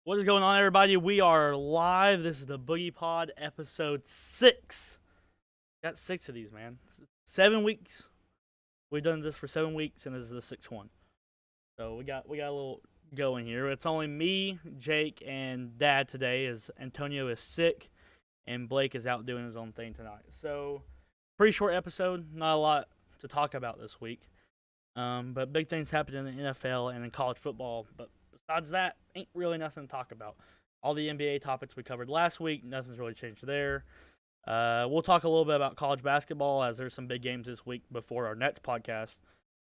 What is going on, everybody? We are live. This is the TheBoogiePod, episode 6. Got 6 of these, man. 7 weeks. We've done this for 7 weeks, and this is the 6th one. So we got a little going here. It's only me, Jake, and Dad today, as Antonio is sick, and Blake is out doing his own thing tonight. So, pretty short episode. Not a lot to talk about this week. But big things happened in the NFL and in college football. But besides that, ain't really nothing to talk about. All the NBA topics we covered last week, nothing's really changed there. We'll talk a little bit about college basketball, as there's some big games this week before our next podcast,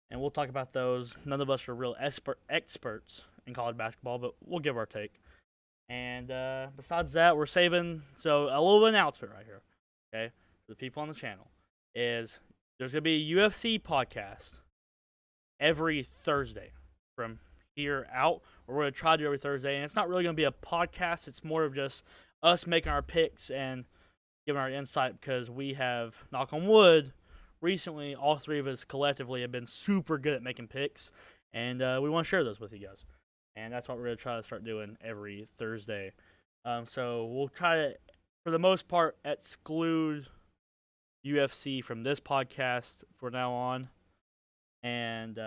and we'll talk about those. None of us are real experts in college basketball, but we'll give our take. And besides that, we're saving, so a little announcement right here, okay, for the people on the channel, is there's going to be a UFC podcast every Thursday from here out. We're going to try to do every Thursday, and it's not really going to be a podcast. It's more of just us making our picks and giving our insight, because we have, knock on wood, recently all three of us collectively have been super good at making picks, and we want to share those with you guys. And that's what we're going to try to start doing every Thursday. So we'll try to, for the most part, exclude UFC from this podcast for now on. And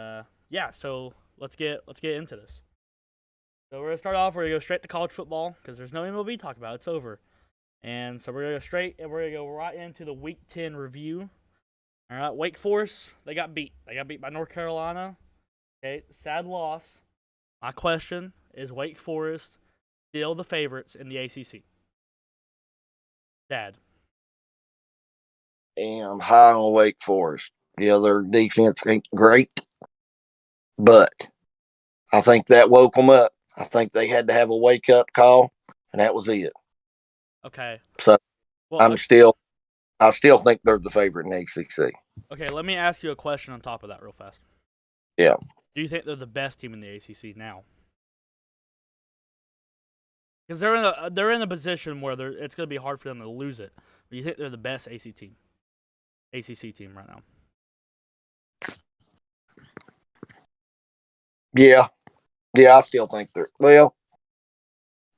yeah, so let's get into this. So we're gonna start off. We're gonna go straight to college football because there's no MLB talk about. It's over. And so we're gonna go straight, and we're gonna go right into the Week 10 review. All right, Wake Forest, they got beat. They got beat by North Carolina. Okay, sad loss. My question is, Wake Forest still the favorites in the ACC? Dad. I'm high on Wake Forest. Yeah, their defense ain't great, but I think that woke them up. I think they had to have a wake-up call, and that was it. Okay. So well, I still think they're the favorite in the ACC. Okay, let me ask you a question on top of that real fast. Yeah. Do you think they're the best team in the ACC now? Because they're in a position where it's going to be hard for them to lose it. Do you think they're the best ACC team right now? Yeah, I still think they're. Well,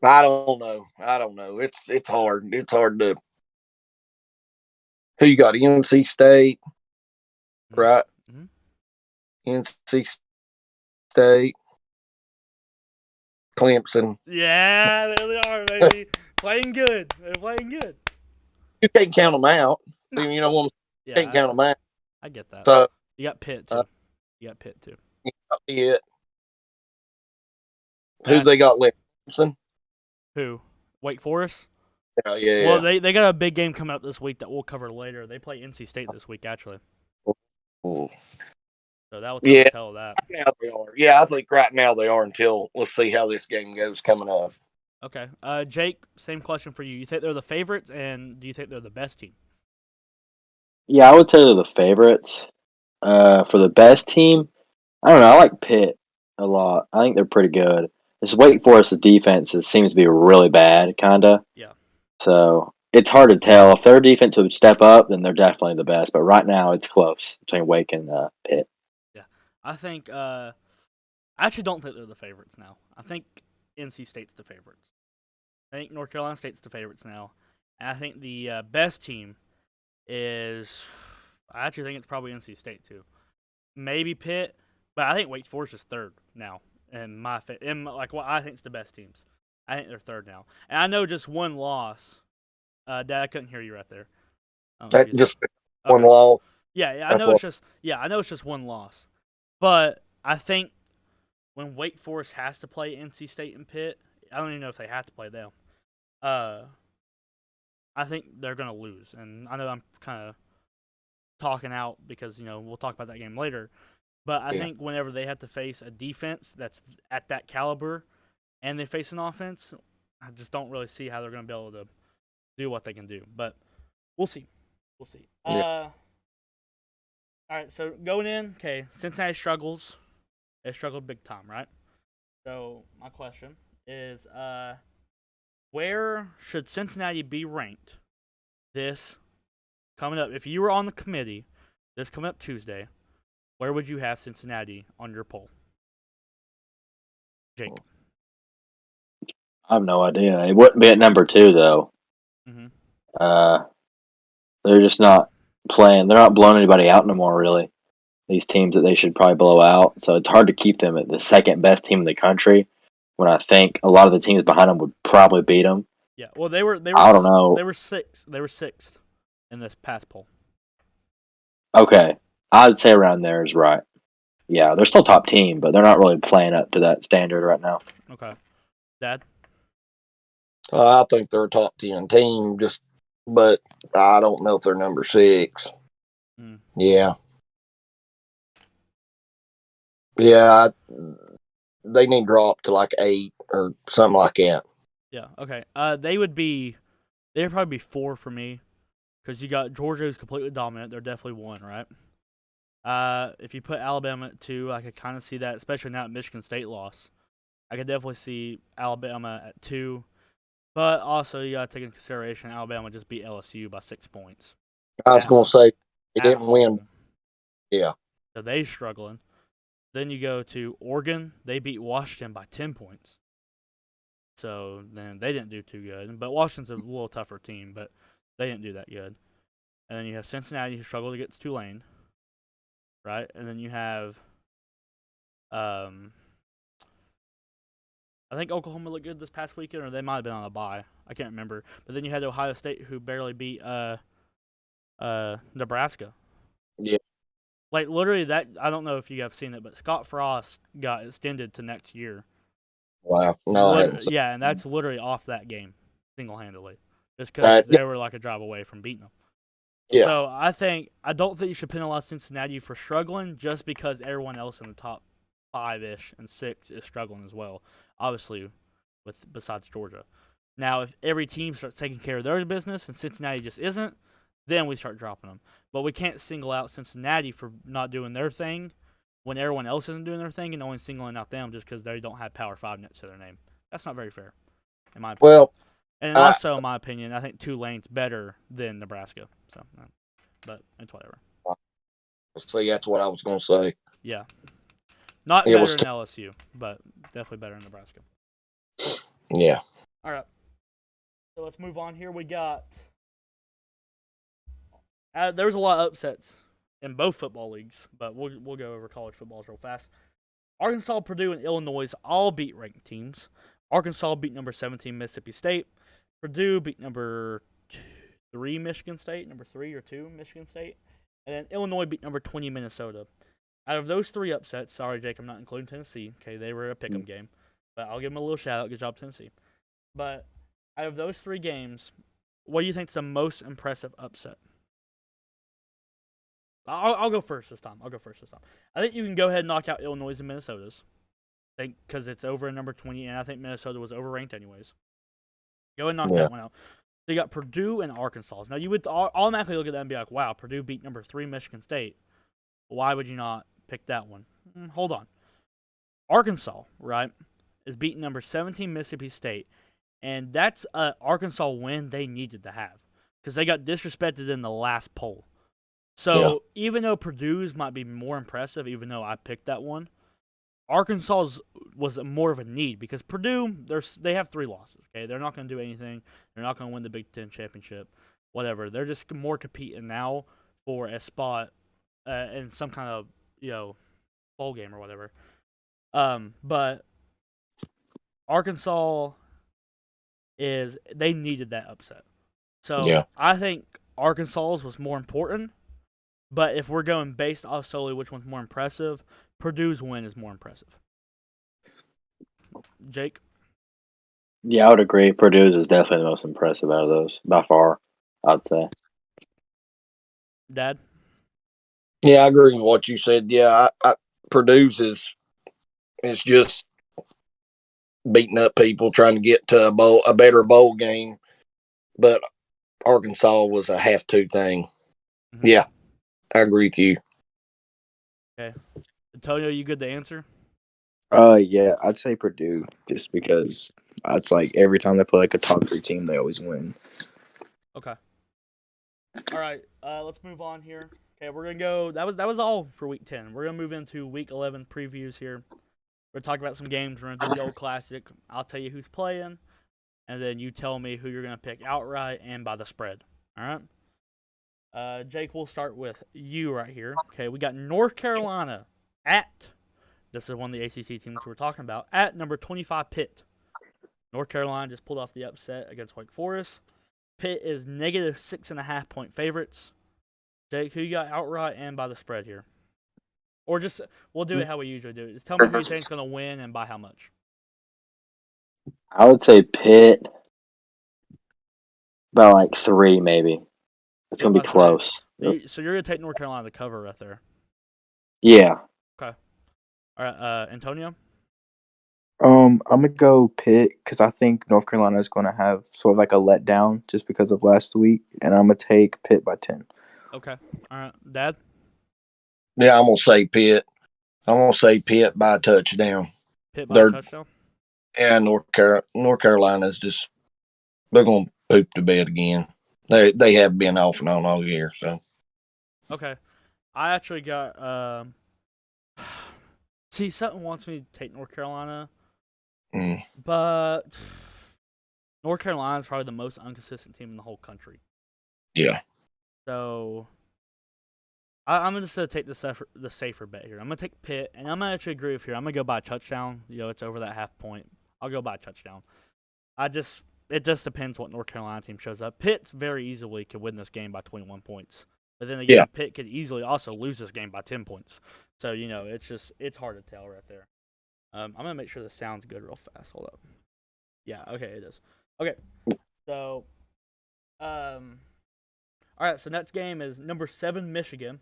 I don't know. It's hard. It's hard to. Who you got? NC State, right? Mm-hmm. NC State, Clemson. Yeah, there they are, baby. Playing good. They're playing good. You can't count them out. No. You know, can't count them out. I get that. So you got Pitt too. You got Pitt. Who they got left? Clemson? Who? Wake Forest? Yeah. Well, they got a big game coming up this week that we'll cover later. They play NC State this week, actually. Ooh. So that will tell that. Now they are. Yeah, I think right now they are until let's see how this game goes coming up. Okay. Jake, same question for you. You think they're the favorites, and do you think they're the best team? Yeah, I would say they're the favorites. For the best team, I don't know. I like Pitt a lot. I think they're pretty good. This Wake Forest's defense seems to be really bad, kind of. Yeah. So it's hard to tell. If their defense would step up, then they're definitely the best. But right now, it's close between Wake and Pitt. Yeah. I think I actually don't think they're the favorites now. I think NC State's the favorites. I think North Carolina State's the favorites now. And I think the best team is, I actually think it's probably NC State too. Maybe Pitt, but I think Wake Forest is third now. In like what I think is the best teams. I think they're third now. And I know just one loss. Dad, I couldn't hear you right there. One loss. Yeah, I know it's just one loss. But I think when Wake Forest has to play NC State and Pitt, I don't even know if they have to play them. I think they're going to lose. And I know I'm kind of talking out because, we'll talk about that game later. But I think whenever they have to face a defense that's at that caliber and they face an offense, I just don't really see how they're going to be able to do what they can do. But we'll see. All right, so going in, okay, Cincinnati struggles. They struggled big time, right? So my question is, where should Cincinnati be ranked this coming up? If you were on the committee this coming up Tuesday, where would you have Cincinnati on your poll? Jake. I have no idea. It wouldn't be at number 2 though. Mm-hmm. They're just not playing. They're not blowing anybody out no more. Really, these teams that they should probably blow out. So it's hard to keep them at the second best team in the country. When I think a lot of the teams behind them would probably beat them. Yeah, well, they were. I don't know. They were sixth. They were sixth in this past poll. Okay, I'd say around there is right. Yeah, they're still top team, but they're not really playing up to that standard right now. Okay, Dad. I think they're a top 10 team, but I don't know if they're number 6. Yeah. Yeah, they need to drop to like 8 or something like that. Yeah. Okay. They'd probably be 4 for me, because you got Georgia, who's completely dominant. They're definitely 1, right? If you put Alabama at 2, I could kind of see that, especially now that Michigan State lost. I could definitely see Alabama at 2, but also you got to take into consideration Alabama just beat LSU by 6 points. I was going to say they didn't home. win. Yeah. So they struggling. Then you go to Oregon. They beat Washington by 10 points. So then they didn't do too good. But Washington's a little tougher team, but they didn't do that good. And then you have Cincinnati, who struggled against Tulane, right? And then you have, I think Oklahoma looked good this past weekend, or they might have been on a bye. I can't remember. But then you had Ohio State, who barely beat Nebraska. Yeah. Like, literally, that, I don't know if you have seen it, but Scott Frost got extended to next year. Wow. No, I hadn't seen. Yeah, and that's literally off that game, single-handedly. Just because they were like a drive away from beating them. Yeah. So I don't think you should penalize Cincinnati for struggling, just because everyone else in the top 5-ish and 6 is struggling as well. Obviously, besides Georgia. Now, if every team starts taking care of their business and Cincinnati just isn't, then we start dropping them. But we can't single out Cincinnati for not doing their thing when everyone else isn't doing their thing, and only singling out them just because they don't have Power 5 next to their name. That's not very fair, in my opinion. Well, and also, in my opinion, I think Tulane's better than Nebraska. So, but it's whatever. So that's what I was going to say. Yeah. Not better than LSU, but definitely better than Nebraska. Yeah. All right. So let's move on here. We got... there was a lot of upsets in both football leagues, but we'll go over college footballs real fast. Arkansas, Purdue, and Illinois all beat ranked teams. Arkansas beat number 17 Mississippi State. Purdue beat number 3 Michigan State, number 3 or 2 Michigan State. And then Illinois beat number 20 Minnesota. Out of those 3 upsets, sorry, Jake, I'm not including Tennessee. Okay, they were a pick'em game. But I'll give them a little shout out. Good job, Tennessee. But out of those 3 games, what do you think is the most impressive upset? I'll go first this time. I think you can go ahead and knock out Illinois and Minnesota's. I think because it's over in number 20, and I think Minnesota was overranked anyways. Go ahead and knock that one out. So you got Purdue and Arkansas. Now, you would automatically look at that and be like, wow, Purdue beat number 3 Michigan State. Why would you not pick that one? Hold on. Arkansas, right, is beating number 17 Mississippi State, and that's an Arkansas win they needed to have because they got disrespected in the last poll. So even though Purdue's might be more impressive, even though I picked that one, Arkansas's was more of a need because Purdue, they have 3 losses. Okay, they're not going to do anything. They're not going to win the Big Ten championship, whatever. They're just more competing now for a spot in some kind of bowl game or whatever. But Arkansas they needed that upset. So I think Arkansas's was more important. But if we're going based off solely which one's more impressive, Purdue's win is more impressive. Jake? Yeah, I would agree. Purdue's is definitely the most impressive out of those, by far, I'd say. Dad? Yeah, I agree with what you said. Yeah, Purdue's is just beating up people, trying to get to a better bowl game. But Arkansas was a have-to thing. Mm-hmm. Yeah. I agree with you. Okay. Antonio, you good to answer? Yeah, I'd say Purdue just because it's like every time they play like a top 3 team, they always win. Okay. All right, let's move on here. Okay, we're gonna go. That was all for week 10. We're gonna move into week 11 previews here. We're talking about some games. We're gonna do the old classic. I'll tell you who's playing. and then you tell me who you're going to pick outright and by the spread. All right? Jake, we'll start with you right here. Okay, we got North Carolina at, this is one of the ACC teams we're talking about, at number 25 Pitt. North Carolina just pulled off the upset against Wake Forest. Pitt is negative 6.5 point favorites. Jake, who you got outright and by the spread here? Or just, we'll do it how we usually do it. Just tell me who you think's going to win and by how much. I would say Pitt by like 3, maybe. It's going to be By 3. close. So you're going to take North Carolina to cover right there. Yeah. Okay. All right, Antonio? I'm gonna go Pitt because I think North Carolina is gonna have sort of like a letdown just because of last week, and I'm gonna take Pitt by 10. Okay. All right, Dad? Yeah, I'm gonna say Pitt. I'm gonna say Pitt by a touchdown. Pitt by a touchdown? And North Carolina's just, they're gonna poop the bed again. They have been off and on all year. So okay, I actually got see, Sutton wants me to take North Carolina, but North Carolina is probably the most inconsistent team in the whole country. Yeah. So I'm just gonna take the safer bet here. I'm gonna take Pitt, and I'm gonna actually agree with you. I'm gonna go by a touchdown. It's over that half point. I'll go by a touchdown. It just depends what North Carolina team shows up. Pitt very easily could win this game by 21 points. But then again, Pitt could easily also lose this game by 10 points. So, it's hard to tell right there. I'm going to make sure this sounds good real fast. Hold up. Yeah, okay, it is. Okay, so, all right, so next game is number 7 Michigan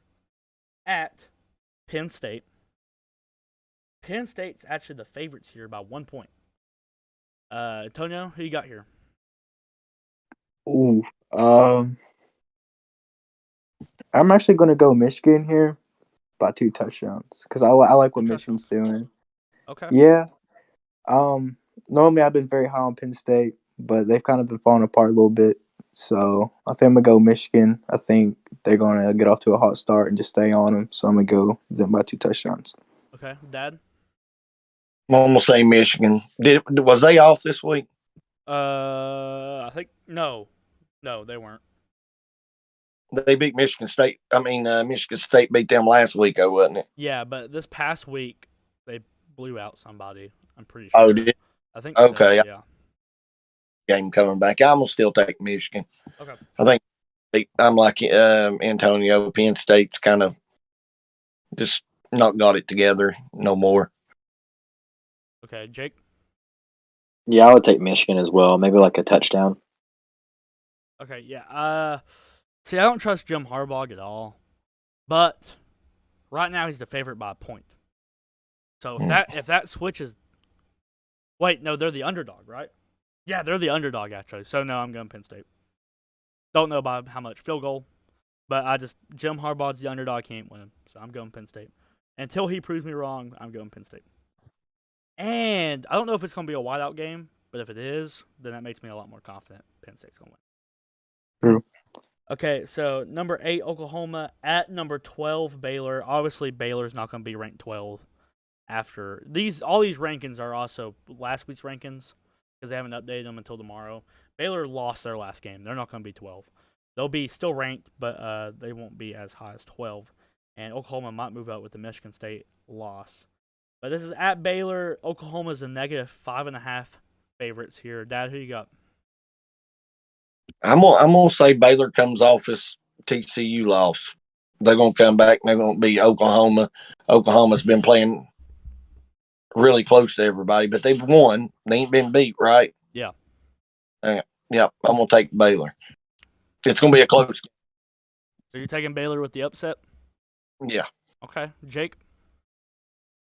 at Penn State. Penn State's actually the favorites here by 1 point. Antonio, who you got here? Ooh, I'm actually gonna go Michigan here by 2 touchdowns because I like what Michigan's doing. Okay. Yeah. Normally I've been very high on Penn State, but they've kind of been falling apart a little bit. So I think I'm gonna go Michigan. I think they're gonna get off to a hot start and just stay on them. So I'm gonna go them by 2 touchdowns. Okay, Dad. I'm gonna say Michigan. Was they off this week? I think no, they weren't. They beat Michigan State. Michigan State beat them last week, wasn't it? Yeah, but this past week they blew out somebody. I'm pretty sure. Oh, did it? I think Okay. so, yeah. Game coming back. I'm gonna still take Michigan. Okay. I think I'm like Antonio. Penn State's kind of just not got it together no more. Okay, Jake. Yeah, I would take Michigan as well. Maybe like a touchdown. Okay, yeah. See, I don't trust Jim Harbaugh at all, but right now he's the favorite by a point. So if that switches, wait, no, they're the underdog, right? Yeah, they're the underdog actually. So no, I'm going Penn State. Don't know by how much field goal, but Jim Harbaugh's the underdog. He ain't winning, so I'm going Penn State. Until he proves me wrong, I'm going Penn State. And I don't know if it's going to be a whiteout game, but if it is, then that makes me a lot more confident Penn State's going to win. True. Okay, so number 8, Oklahoma at number 12, Baylor. Obviously, Baylor's not going to be ranked 12 after these. All these rankings are also last week's rankings because they haven't updated them until tomorrow. Baylor lost their last game. They're not going to be 12. They'll be still ranked, but they won't be as high as 12. And Oklahoma might move up with the Michigan State loss. But this is at Baylor. Oklahoma's a negative 5.5 favorites here. Dad, who you got? I'm gonna say Baylor comes off this TCU loss. They're gonna come back and they're gonna beat Oklahoma. Oklahoma's been playing really close to everybody, but they've won. They ain't been beat, right? Yeah. Yeah, I'm gonna take Baylor. It's gonna be a close game. So you're taking Baylor with the upset? Yeah. Okay, Jake.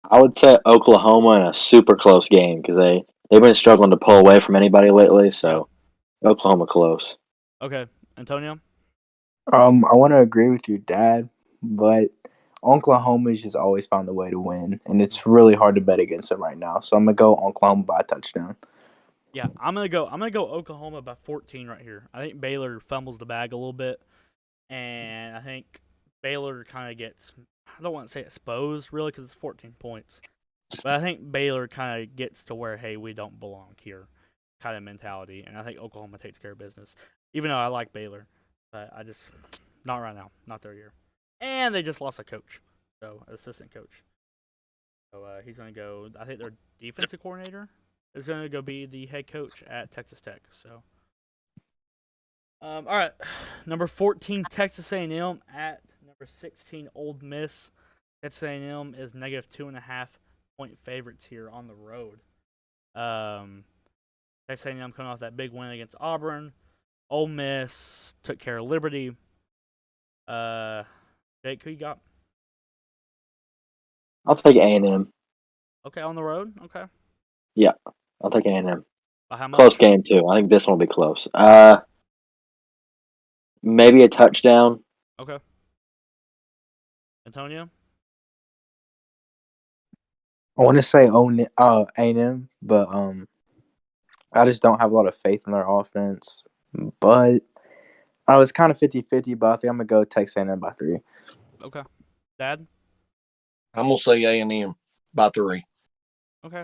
I would say Oklahoma in a super close game because they've been struggling to pull away from anybody lately. So Oklahoma close. Okay, Antonio. I want to agree with your dad, but Oklahoma's just always found a way to win, and it's really hard to bet against them right now. So I'm gonna go Oklahoma by a touchdown. Yeah, I'm gonna go Oklahoma by 14 right here. I think Baylor fumbles the bag a little bit, and I think Baylor kind of gets, I don't want to say exposed really because it's 14 points, but I think Baylor kind of gets to where, hey, we don't belong here. kind of mentality, and I think Oklahoma takes care of business. Even though I like Baylor, but I just not right now, not their year. And they just lost a coach, so assistant coach. So he's gonna go. I think their defensive coordinator is gonna go be the head coach at Texas Tech. So, all right, number 14 Texas A&M at number 16 Ole Miss. Texas A&M is negative 2.5 point favorites here on the road. Texas A&M coming off that big win against Auburn. Ole Miss took care of Liberty. Jake, who you got? I'll take A&M. Okay, on the road. Okay. Yeah, I'll take A&M. By how much? Close game too. I think this one will be close. Maybe a touchdown. Okay. Antonio? I want to say A&M, but I just don't have a lot of faith in their offense. But I was kind of 50-50, but I think I'm gonna go Texas A&M by 3. Okay. Dad? I'm gonna say A&M by 3. Okay.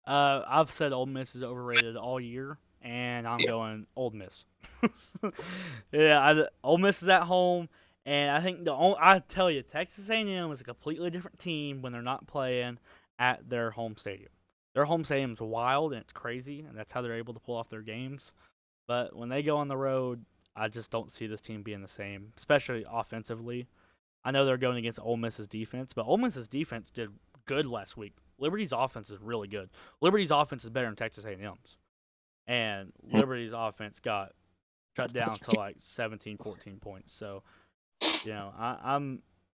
I've said Ole Miss is overrated all year, and I'm going Ole Miss. Ole Miss is at home, and I think I tell you, Texas A&M is a completely different team when they're not playing at their home stadium. Their home stadium is wild and it's crazy, and that's how they're able to pull off their games. But when they go on the road, I just don't see this team being the same, especially offensively. I know they're going against Ole Miss's defense, but Ole Miss's defense did good last week. Liberty's offense is really good. Liberty's offense is better than Texas A&M's. And Liberty's offense got shut down to like 17, 14 points. So,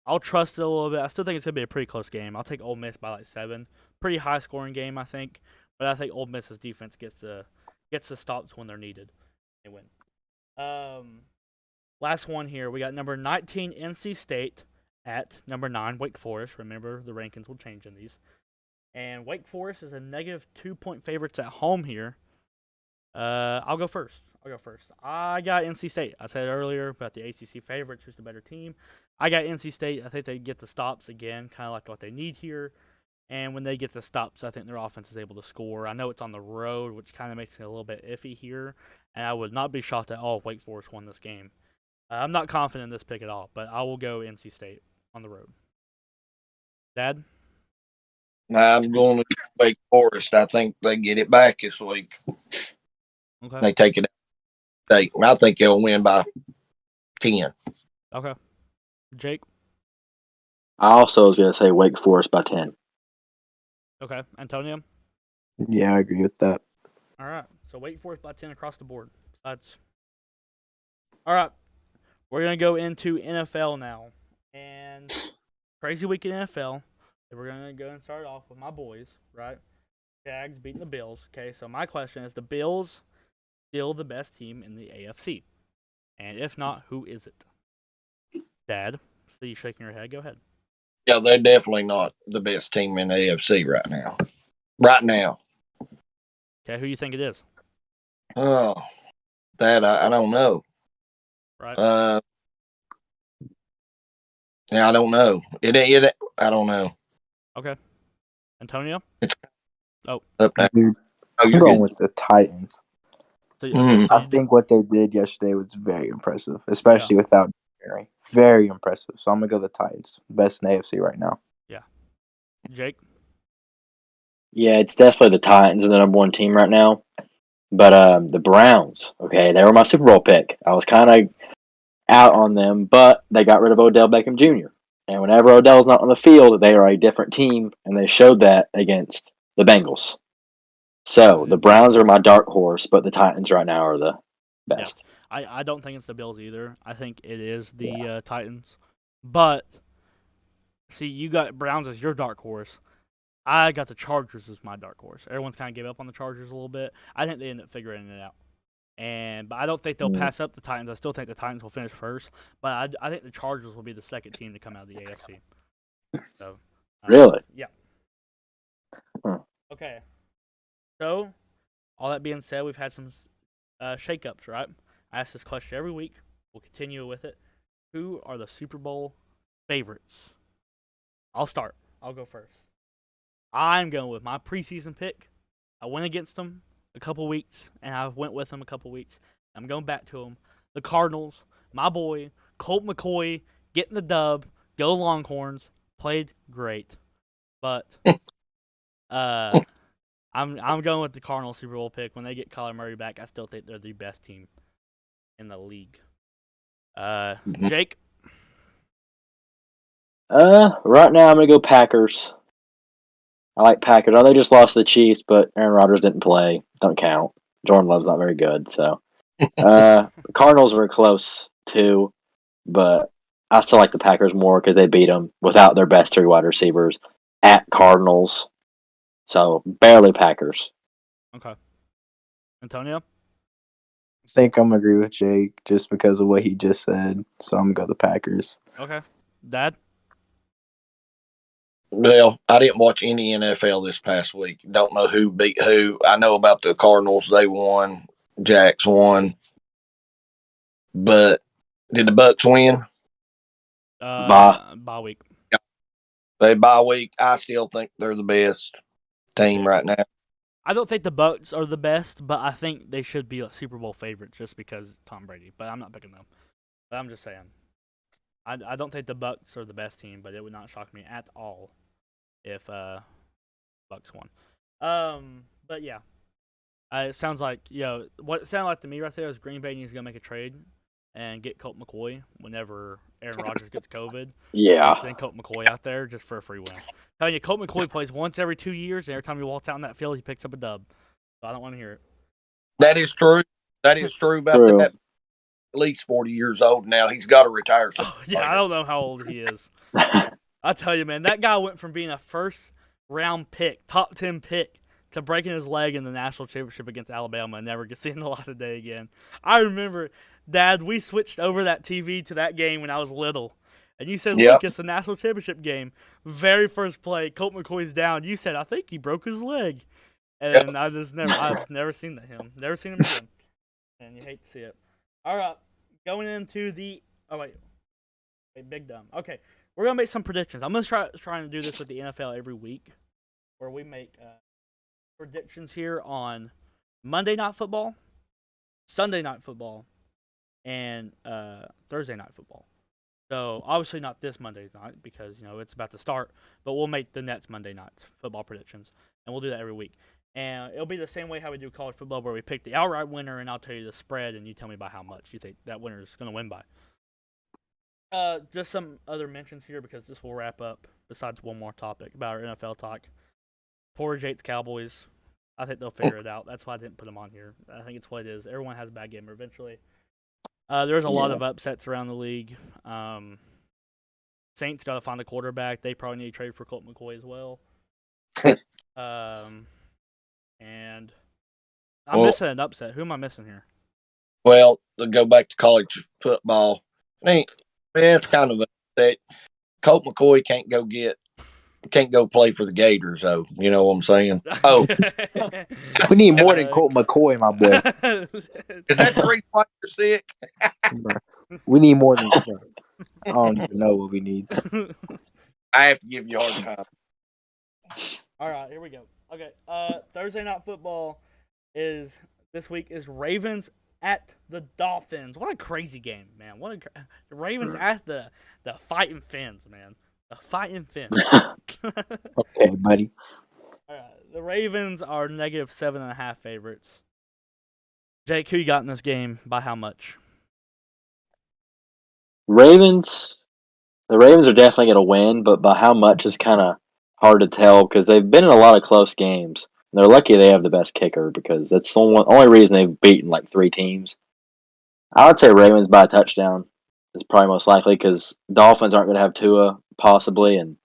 I'll trust it a little bit. I still think it's going to be a pretty close game. I'll take Ole Miss by like 7. Pretty high scoring game, I think. But I think Ole Miss's defense gets the stops when they're needed. They win. Last one here. We got number 19 NC State at number 9 Wake Forest. Remember, the rankings will change in these. And Wake Forest is a negative 2-point favorites at home here. I'll go first. I got NC State. I said earlier about the ACC favorites, who's the better team. I got NC State. I think they get the stops again, kind of like what they need here. And when they get the stops, I think their offense is able to score. I know it's on the road, which kind of makes it a little bit iffy here. And I would not be shocked at all if Wake Forest won this game. I'm not confident in this pick at all, but I will go NC State on the road. Dad? I'm going to Wake Forest. I think they get it back this week. Okay. They take it. I think they'll win by 10. Okay. Jake? I also was going to say Wake Forest by 10. Okay. Antonio? Yeah, I agree with that. All right. So Wake Forest by 10 across the board. All right. We're going to go into NFL now. And crazy week in NFL. We're going to go and start off with my boys, right? Jags beating the Bills. Okay, so my question is, the Bills still the best team in the AFC? And if not, who is it? Dad, see you shaking your head. Go ahead. Yeah, they're definitely not the best team in the AFC right now. Right now. Okay, who do you think it is? Oh, that I don't know. Right. Yeah, I don't know. I don't know. Okay. Antonio? Up there. Dude, Oh, I'm you're going good. with the Titans. So, I think what they did yesterday was very impressive, especially without Henry. Very impressive. So I'm going to go the Titans. Best in the AFC right now. Yeah. Jake? Yeah, it's definitely the Titans are the number 1 team right now. But the Browns, okay, they were my Super Bowl pick. I was kind of out on them, but they got rid of Odell Beckham Jr. And whenever Odell's not on the field, they are a different team, and they showed that against the Bengals. So the Browns are my dark horse, but the Titans right now are the best. Yeah. I don't think it's the Bills either. I think it is the Titans. But, see, you got Browns as your dark horse. I got the Chargers as my dark horse. Everyone's kind of gave up on the Chargers a little bit. I think they end up figuring it out. But I don't think they'll pass up the Titans. I still think the Titans will finish first. But I think the Chargers will be the second team to come out of the AFC. So, Really? Yeah. Huh. Okay. So, all that being said, we've had some shakeups, right? I ask this question every week. We'll continue with it. Who are the Super Bowl favorites? I'll start. I'll go first. I'm going with my preseason pick. I went against them a couple weeks, and I went with them a couple weeks. I'm going back to them. The Cardinals, my boy, Colt McCoy, getting the dub. Go Longhorns. Played great. But I'm going with the Cardinals Super Bowl pick. When they get Kyler Murray back, I still think they're the best team in the league. Jake? Right now I'm gonna go Packers. I like Packers. Oh, they just lost to the Chiefs, but Aaron Rodgers didn't play. Don't count. Jordan Love's not very good, so Cardinals were close too, but I still like the Packers more because they beat them without their best 3 wide receivers at Cardinals. So barely Packers. Okay. Antonio? I think I'm gonna agree with Jake just because of what he just said. So I'm gonna go the Packers. Okay. Dad? Well, I didn't watch any NFL this past week. Don't know who beat who. I know about the Cardinals. They won. Jacks won. But did the Bucks win? Bye week. They bye week. I still think they're the best team right now. I don't think the Bucks are the best, but I think they should be a Super Bowl favorite just because Tom Brady. But I'm not picking them. But I'm just saying. I don't think the Bucks are the best team, but it would not shock me at all if Bucks won. But yeah, it sounds like what it sounded like to me right there is Green Bay needs to go make a trade and get Colt McCoy whenever Aaron Rodgers gets COVID. Yeah. Send Colt McCoy out there just for a free win. Telling you, Colt McCoy plays once every 2 years, and every time he walks out on that field, he picks up a dub. So I don't want to hear it. That is true. That is true about that. At least 40 years old now. He's got to retire. Yeah, I don't know how old he is. I tell you, man, that guy went from being a first-round pick, top 10 pick, to breaking his leg in the national championship against Alabama and never seeing the light of day again. I remember, Dad, we switched over that TV to that game when I was little. And you said, look, it's the national championship game. Very first play, Colt McCoy's down. You said, I think he broke his leg. And I've never seen him. Never seen him again. And you hate to see it. All right, going into the wait, big dumb. Okay, we're gonna make some predictions. I'm gonna try and do this with the NFL every week, where we make predictions here on Monday Night Football, Sunday Night Football, and Thursday Night Football. So obviously not this Monday night because it's about to start, but we'll make the next Monday night football predictions, and we'll do that every week. And it'll be the same way how we do college football, where we pick the outright winner, and I'll tell you the spread, and you tell me by how much you think that winner is going to win by. Just some other mentions here, because this will wrap up, besides one more topic about our NFL talk. Poor Jake's Cowboys. I think they'll figure it out. That's why I didn't put them on here. I think it's what it is. Everyone has a bad game eventually. There's a lot of upsets around the league. Saints got to find a quarterback. They probably need to trade for Colt McCoy as well. And I'm missing an upset. Who am I missing here? Well, to go back to college football, it's kind of that Colt McCoy can't go play for the Gators, though. You know what I'm saying? Oh, we need more than Colt McCoy, my boy. Is that the reason why you're sick? We need more than that. I don't even know what we need. I have to give you a hard time. All right, here we go. Okay, Thursday Night Football this week is Ravens at the Dolphins. What a crazy game, man! The Ravens at the Fighting Fins, man. The Fighting Fins. Okay, buddy. All right, the Ravens are -7.5 favorites. Jake, who you got in this game? By how much? Ravens. The Ravens are definitely going to win, but by how much is kind of hard to tell because they've been in a lot of close games. They're lucky they have the best kicker because that's the only reason they've beaten like 3 teams. I would say Ravens by a touchdown is probably most likely because Dolphins aren't going to have Tua possibly, and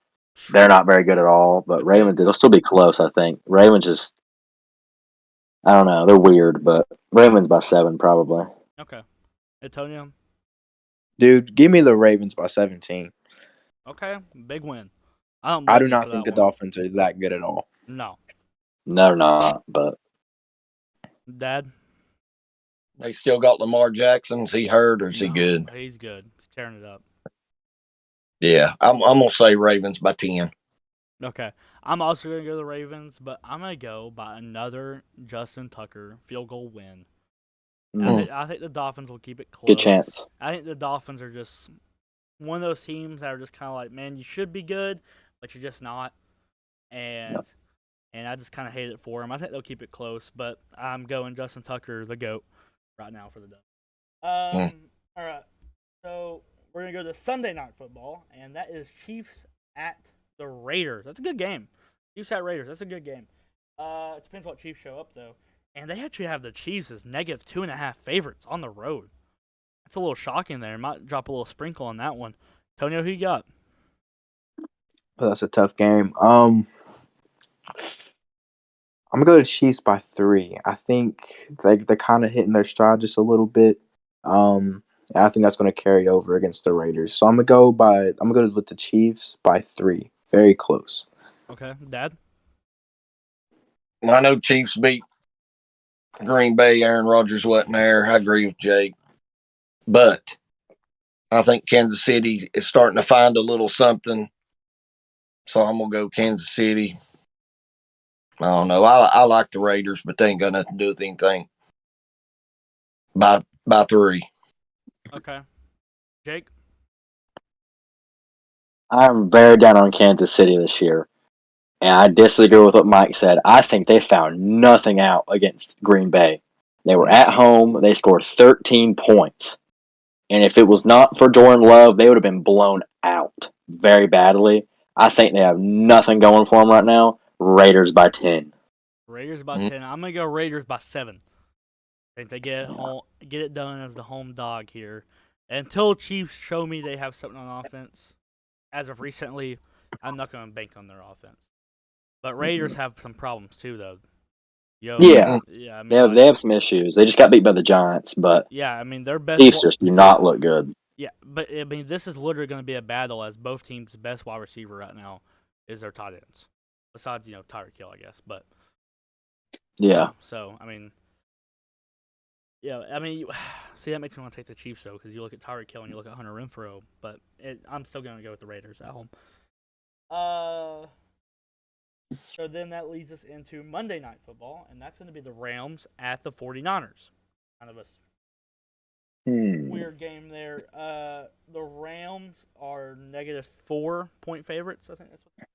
they're not very good at all. But Ravens, it'll still be close, I think. Ravens just, I don't know, they're weird, but Ravens by 7 probably. Okay. Antonio? Dude, give me the Ravens by 17. Okay, big win. I do not think the Dolphins are that good at all. No. No, they're not, but. Dad? They still got Lamar Jackson. Is he hurt or is he good? He's good. He's tearing it up. Yeah, I'm going to say Ravens by 10. Okay. I'm also going to go the Ravens, but I'm going to go by another Justin Tucker field goal win. I think the Dolphins will keep it close. Good chance. I think the Dolphins are just one of those teams that are just kind of like, man, you should be good, but you're just not. And I just kind of hate it for them. I think they'll keep it close, but I'm going Justin Tucker, the GOAT, right now for the Dolphins. All right. So we're going to go to Sunday Night Football, and that is Chiefs at the Raiders. That's a good game. Chiefs at Raiders. That's a good game. It depends what Chiefs show up, though. And they actually have the Chiefs as -2.5 favorites on the road. That's a little shocking there. Might drop a little sprinkle on that one. Tonio, who you got? Well, that's a tough game. I'm gonna go to Chiefs by 3. I think they're kind of hitting their stride just a little bit. And I think that's going to carry over against the Raiders. So I'm gonna go with the Chiefs by 3. Very close. Okay, Dad. I know Chiefs beat Green Bay. Aaron Rodgers wasn't there. I agree with Jake. But I think Kansas City is starting to find a little something. So I'm going to go Kansas City. I don't know. I like the Raiders, but they ain't got nothing to do with anything. By 3. Okay. Jake? I'm very down on Kansas City this year. And I disagree with what Mike said. I think they found nothing out against Green Bay. They were at home. They scored 13 points. And if it was not for Jordan Love, they would have been blown out very badly. I think they have nothing going for them right now. Raiders by 10. Raiders by 10. I'm going to go Raiders by 7. I think they get it done as the home dog here. Until Chiefs show me they have something on offense, as of recently, I'm not going to bank on their offense. But Raiders have some problems too, though. Yeah. I mean, They have some issues. They just got beat by the Giants, but yeah, I mean, their best Chiefs just do not look good. Yeah, but I mean, this is literally going to be a battle as both teams' best wide receiver right now is their tight ends. Besides, Tyreek Hill, I guess. But yeah. So I mean, yeah, I mean, see, that makes me want to take the Chiefs though, because you look at Tyreek Hill and you look at Hunter Renfrow, but I'm still going to go with the Raiders at home. So then that leads us into Monday Night Football, and that's going to be the Rams at the 49ers. Kind of a weird game there. The Rams are -4-point favorites. I think that's what.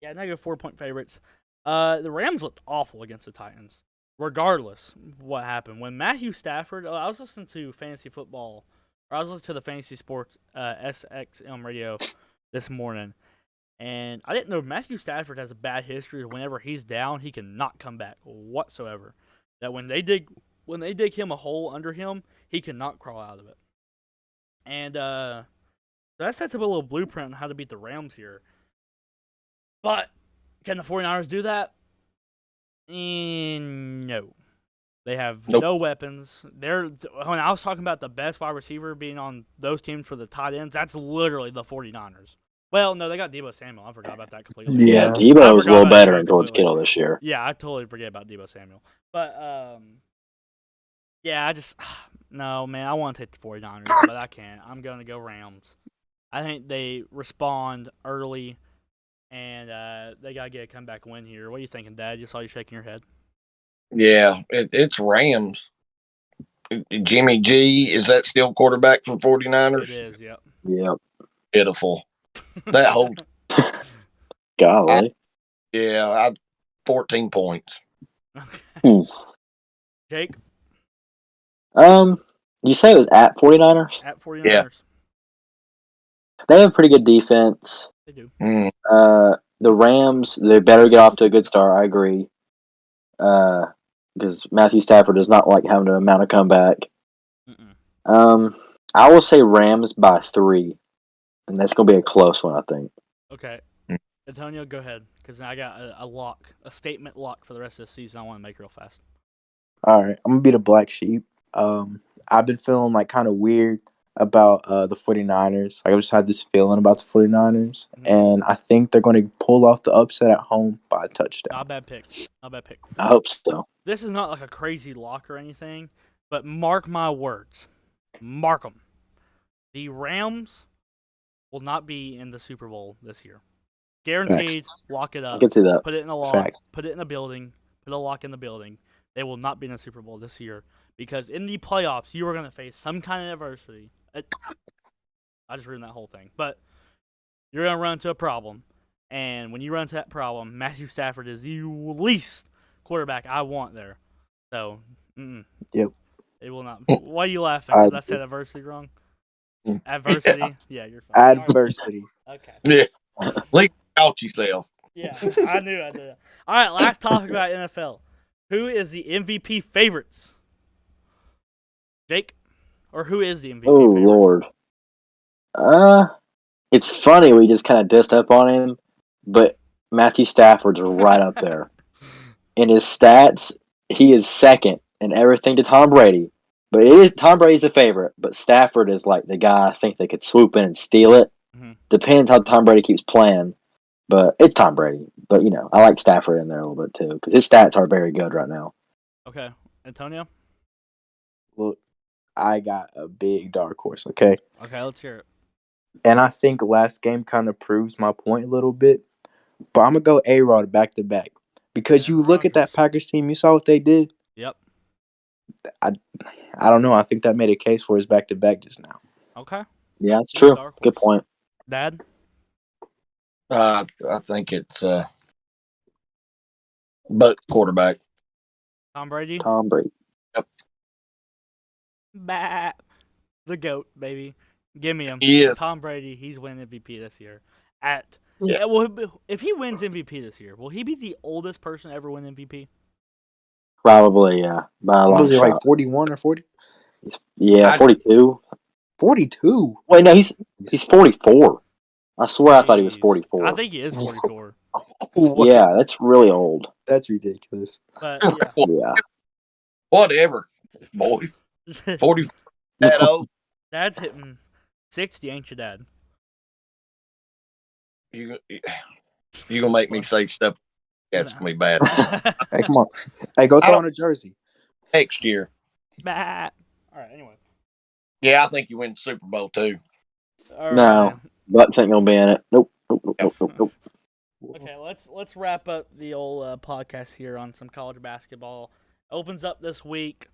Yeah, -4-point favorites. The Rams looked awful against the Titans, regardless what happened. When Matthew Stafford, I was listening to Fantasy Football, or I was listening to the Fantasy Sports SXM radio this morning. And I didn't know Matthew Stafford has a bad history. Whenever he's down, he cannot come back whatsoever. That when they dig him a hole under him, he cannot crawl out of it. And so that sets up a little blueprint on how to beat the Rams here. But can the 49ers do that? No. They have no weapons. When I was talking about the best wide receiver being on those teams for the tight ends, that's literally the 49ers. Well, no, they got Deebo Samuel. I forgot about that completely. Yeah, Deebo was a little better than George Kittle this year. Yeah, I totally forget about Deebo Samuel. But, yeah, no, man, I want to take the 49ers, but I can't. I'm going to go Rams. I think they respond early, and they got to get a comeback win here. What are you thinking, Dad? Just saw you shaking your head. Yeah, it's Rams. Jimmy G, is that still quarterback for 49ers? It is, yep. Yep. Pitiful. That whole golly. 14 points. Okay. Jake? You say it was at 49ers? At 49ers. Yeah. They have a pretty good defense. They do. The Rams, they better get off to a good start, I agree. Because Matthew Stafford does not like having to mount a comeback. I will say Rams by 3. And that's going to be a close one, I think. Okay. Antonio, go ahead. Because I got a statement lock for the rest of the season I want to make real fast. All right. I'm going to be the black sheep. I've been feeling kind of weird about the 49ers. I just had this feeling about the 49ers. And I think they're going to pull off the upset at home by a touchdown. Not a bad pick. I hope so. This is not like a crazy lock or anything, but mark my words. Mark them. The Rams will not be in the Super Bowl this year. Guaranteed, lock it I up. can see that. Put it in a lock. Facts. Put it in a building. Put a lock in the building. They will not be in the Super Bowl this year because in the playoffs you are going to face some kind of adversity. I just ruined that whole thing, but you're going to run into a problem, and when you run into that problem, Matthew Stafford is the least quarterback I want there. So, Yep. It will not. Why are you laughing? Did I say adversity wrong? Adversity? Yeah, you're fine. Adversity. Okay. Yeah. Leak out yourself. Yeah, I knew I did. All right, last topic about NFL. Who is the MVP favorites? Jake? Or who is the MVP Oh favorite? Lord. It's funny we just kind of dissed up on him, but Matthew Stafford's right up there. In his stats, he is second in everything to Tom Brady. But it is Tom Brady's the favorite, but Stafford is like the guy I think they could swoop in and steal it. Mm-hmm. Depends how Tom Brady keeps playing, but it's Tom Brady. But I like Stafford in there a little bit too because his stats are very good right now. Okay, Antonio. Look, I got a big dark horse. Okay. Okay, let's hear it. And I think last game kind of proves my point a little bit. But I'm going to go A-Rod back to back. Because you look at that Packers team, you saw what they did? Yep. I don't know. I think that made a case for his back to back just now. Okay. Yeah, it's true. Good point. Dad? I think it's but quarterback. Tom Brady? Tom Brady. Yep. Bah. The GOAT, baby. Give me him. Yeah. Tom Brady, he's winning MVP this year. Yeah. Well, if he wins MVP this year, will he be the oldest person to ever win MVP? Probably, yeah. By a long Was he shot. like 41 or 40? Yeah, 42. 42? Wait, no, he's 44. I swear I thought he was 44. I think he is 44. Yeah, that's really old. That's ridiculous. But, Yeah. Whatever, boy. 40 that old. Dad's hitting 60, ain't you, Dad? You gonna make me say stuff that's gonna be bad Hey, come on. Hey, go throw on a jersey. next year. Bah. All right, anyway. Yeah, I think you win the Super Bowl too. All No. right. Bucks ain't gonna be in it. Nope. Nope. Okay, let's wrap up the old podcast here on some college basketball. Opens up this week.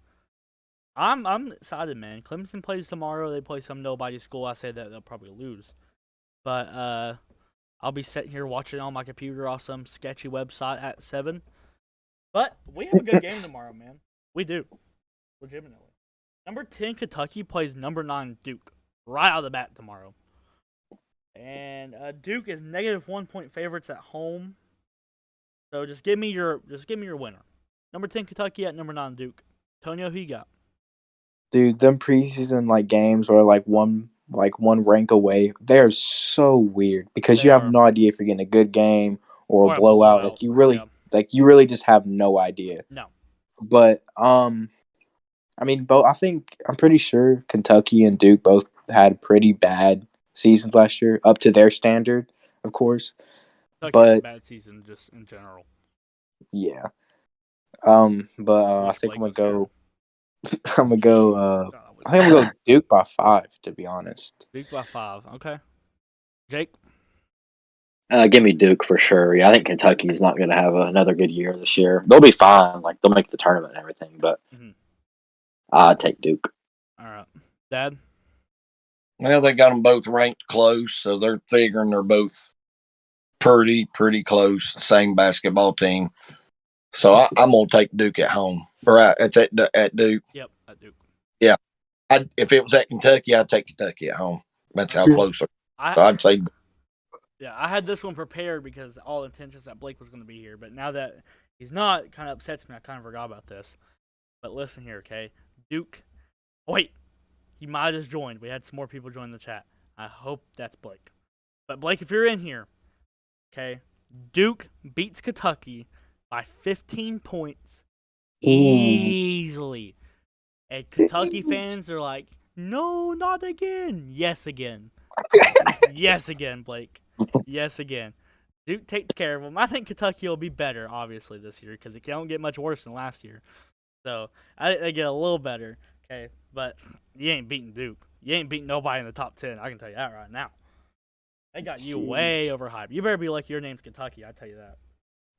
I'm excited, man. Clemson plays tomorrow. They play some nobody school. I say that they'll probably lose, but I'll be sitting here watching on my computer off some sketchy website at 7. But we have a good game tomorrow, man. We do, legitimately. Number 10 Kentucky plays number 9 Duke right out of the bat tomorrow. And Duke is -1 point favorites at home. So just give me your winner. Number 10 Kentucky at number 9 Duke. Tonio, who you got? Dude, them preseason games are one rank away. They're so weird because you have no idea if you're getting a good game or a blowout. You really just have no idea. No. But I mean, I'm pretty sure Kentucky and Duke both had pretty bad seasons last year, up to their standard, of course. Kentucky had a bad season just in general. Yeah. I think I'm gonna go. I'm gonna go Duke by 5. To be honest. Duke by 5. Okay. Jake. Give me Duke for sure. Yeah, I think Kentucky's not going to have another good year this year. They'll be fine. Like they'll make the tournament and everything, but I'd take Duke. All right, Dad. Well, they got them both ranked close, so they're figuring they're both pretty close. Same basketball team. So I'm gonna take Duke at home or at Duke. Yep, at Duke. Yeah, if it was at Kentucky, I'd take Kentucky at home. That's how close. I'd say. Yeah, I had this one prepared because all intentions that Blake was going to be here, but now that he's not, it kind of upsets me. I kind of forgot about this. But listen here, okay? Duke. Oh, wait, he might have just joined. We had some more people join the chat. I hope that's Blake. But Blake, if you're in here, okay, Duke beats Kentucky by 15 points easily. And Kentucky fans are like, no, not again. Yes, again. Yes, again, Blake. Yes, again. Duke takes care of them. I think Kentucky will be better, obviously, this year because it don't get much worse than last year. So I think they get a little better, okay? But you ain't beating Duke. You ain't beating nobody in the top 10. I can tell you that right now. They got you Jeez. way overhyped. You better be like your name's Kentucky. I tell you that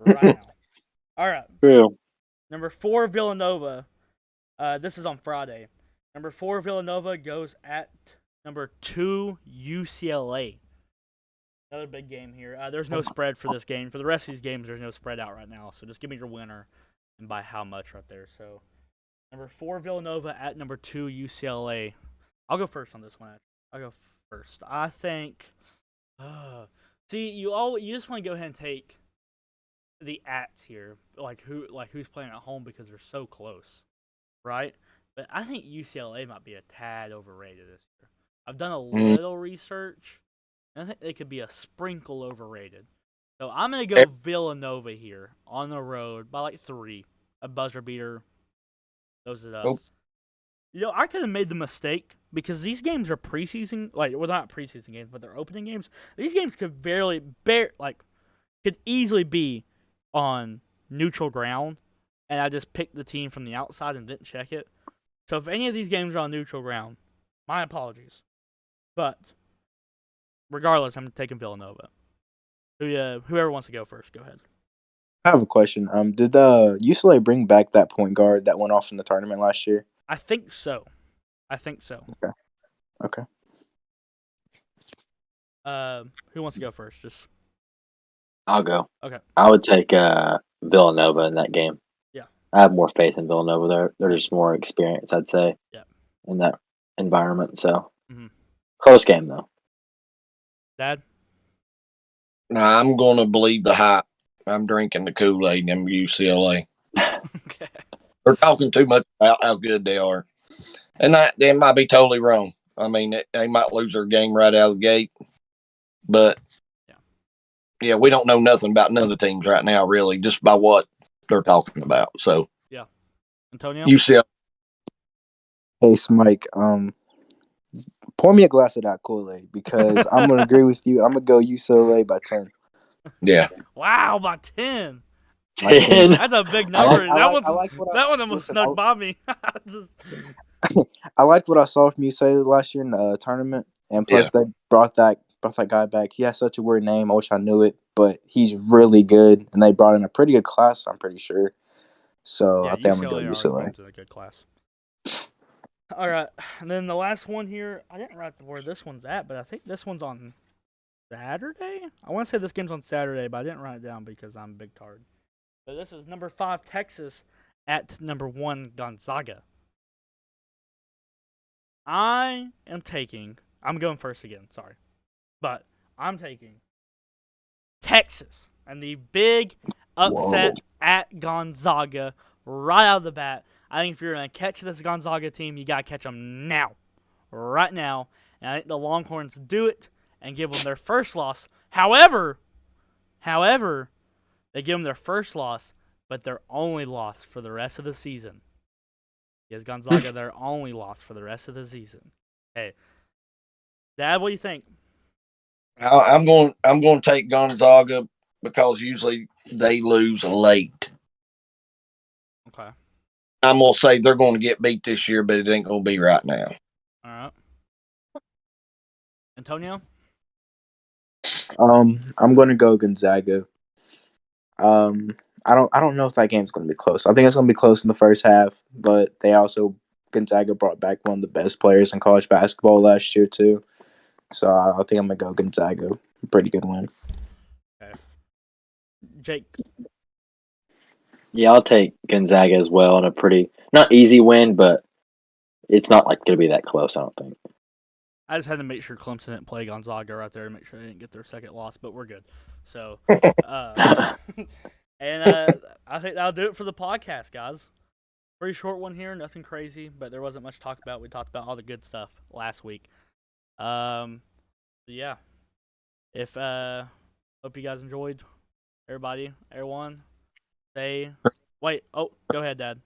right now. All right. True. Number 4, Villanova. This is on Friday. Number 4, Villanova goes at number 2, UCLA. Another big game here. There's no spread for this game. For the rest of these games, there's no spread out right now. So just give me your winner and by how much right there. So number 4, Villanova at number 2, UCLA. I'll go first on this one. I'll go first. I think. See, you just want to go ahead and take the ats here, who's playing at home because they're so close, right? But I think UCLA might be a tad overrated this year. I've done a little research, and I think they could be a sprinkle overrated. So I'm gonna go Villanova here on the road by like 3, a buzzer beater. Those it up. Nope. I could have made the mistake because these games are preseason, not preseason games, but they're opening games. These games could could easily be on neutral ground, and I just picked the team from the outside and didn't check it. So if any of these games are on neutral ground, my apologies. But regardless, I'm taking Villanova. Whoever wants to go first, go ahead. I have a question. Did the UCLA bring back that point guard that went off in the tournament last year? I think so. Okay. Who wants to go first? I'll go. Okay. I would take Villanova in that game. Yeah. I have more faith in Villanova. They're just more experienced, I'd say. Yeah. In that environment. So Mhm. Close game though. Dad? Nah, I'm going to believe the hype. I'm drinking the Kool-Aid in UCLA. Okay. They're talking too much about how good they are. And they might be totally wrong. I mean, they might lose their game right out of the gate. But, yeah, we don't know nothing about none of the teams right now, really, just by what they're talking about. So, yeah. Antonio? UCLA. Hey, Smike, pour me a glass of that Kool-Aid because I'm going to agree with you. I'm going to go UCLA by 10. Yeah. Wow, by 10. 10. That's a big number. That one almost listen, snuck by me. I liked what I saw from UCLA last year in the tournament, and plus they brought that guy back. He has such a weird name. I wish I knew it, but he's really good, and they brought in a pretty good class. I'm pretty sure. So I think I'm gonna go UCLA. A good class. All right, and then the last one here. I didn't write where this one's at, but I think this one's on Saturday. I want to say this game's on Saturday, but I didn't write it down because I'm a big tard. But this is number 5 Texas at number 1 Gonzaga. I'm going first again, sorry. But I'm taking Texas and the big upset at Gonzaga right out of the bat. I think if you're going to catch this Gonzaga team, you got to catch them now. Right now. And I think the Longhorns do it and give them their first loss. However, they give them their first loss, but their only loss for the rest of the season. Gives Gonzaga their only loss for the rest of the season. Hey, Dad, what do you think? I'm going to take Gonzaga because usually they lose late. Okay. I'm going to say they're going to get beat this year, but it ain't going to be right now. All right. Antonio? I'm going to go Gonzaga. I don't know if that game's going to be close. I think it's going to be close in the first half, but Gonzaga brought back one of the best players in college basketball last year too. So I think I'm going to go Gonzaga. Pretty good win. Okay. Jake? Yeah, I'll take Gonzaga as well in a pretty not easy win, but it's not like going to be that close, I don't think. I just had to make sure Clemson didn't play Gonzaga right there to make sure they didn't get their second loss, but we're good. So, and I think that'll do it for the podcast, guys. Pretty short one here, nothing crazy, but there wasn't much to talk about. We talked about all the good stuff last week. Yeah. If hope you guys enjoyed. Everyone. Wait. Oh, go ahead, Dad.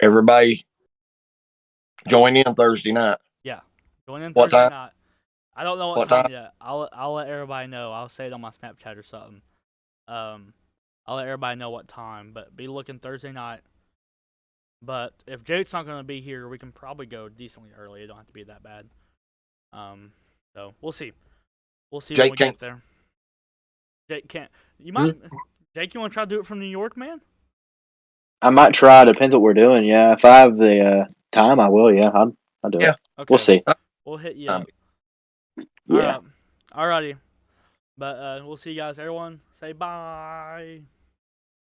Everybody join in Thursday night. Yeah. Join in What Thursday time? night. I don't know what time yet. I'll let everybody know. I'll say it on my Snapchat or something. I'll let everybody know what time, but be looking Thursday night. But if Jake's not going to be here, we can probably go decently early. It don't have to be that bad. So we'll see. We'll see when Jake we can't. get there. Jake can't. You might. Jake, you want to try to do it from New York, man? I might try. Depends what we're doing. Yeah, if I have the time, I will. Yeah, I'll do it. Okay. We'll see. We'll hit you up. Yeah. Alrighty. But we'll see you guys. Everyone, say bye.